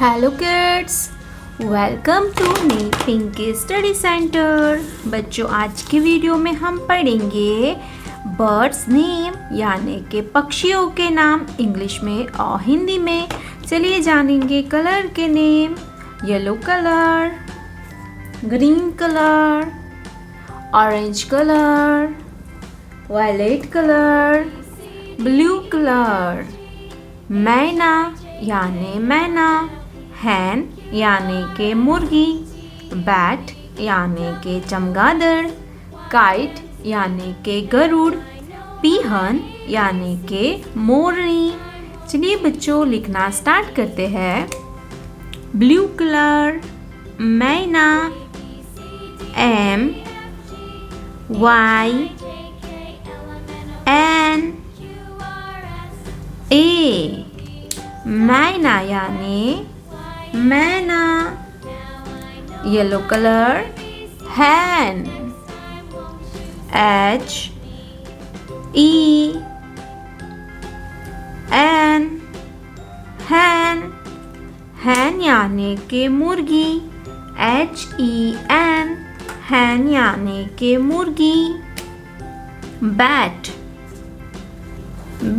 Hello kids, welcome to Pinky study centre. बच्चों, आज की वीडियो में हम पढ़ेंगे बर्ड्स नेम यानी कि पक्षियों के नाम इंग्लिश में और हिंदी में। चलिए जानेंगे कलर के name. Yellow colour, green colour, orange colour, violet colour, blue colour. मैना यानी मैना, हैन यानी के मुर्गी, बैट यानी के चमगादड़, काइट यानी के गरुड़, पीहन यानी के मोरनी। चलिए बच्चों, लिखना स्टार्ट करते हैं। ब्लू कलर, मैना, M Y N A, मैना यानी मैना। येलो कलर, हैन, H E N, हैन, हैन यानी के मुर्गी, H E N, हैन यानी के मुर्गी। Bat,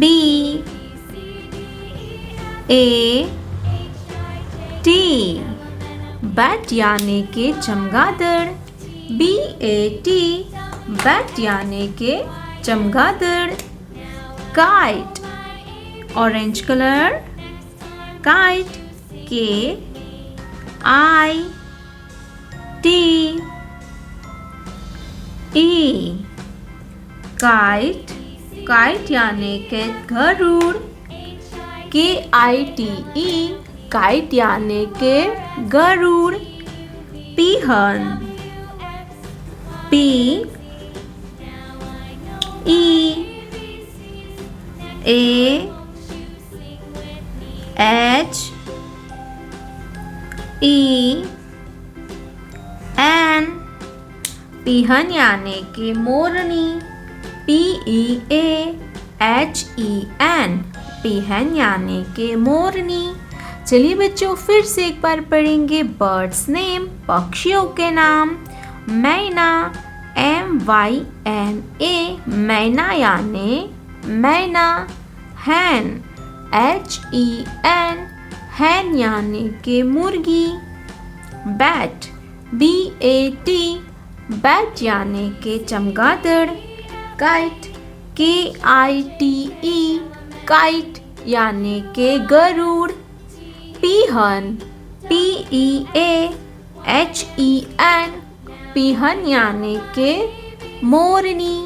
B A T, bat यानी के चमगादड़, B A T, बैट यानी के चमगादड़। Kite, orange colour, kite, K I T E, kite, kite यानी के गरुड़, KITE, काइट यानी के Garuda. पीहन, P E A H E N, पीहन यानी के मोरनी, PEAHEN, पीहन यानी के मोरनी। चलिए बच्चों, फिर से एक बार पढ़ेंगे बर्ड्स नेम, पक्षियों के नाम। मैना, MYNA, मैना यानी मैना। हैन, HEN, हैन यानी के मुर्गी। बैट, BAT, बैट यानी के चमगादड़। काइट, KITE, काइट यानी के गरुड़। पीहन, PEAHEN, पीहन यानी के मोरनी।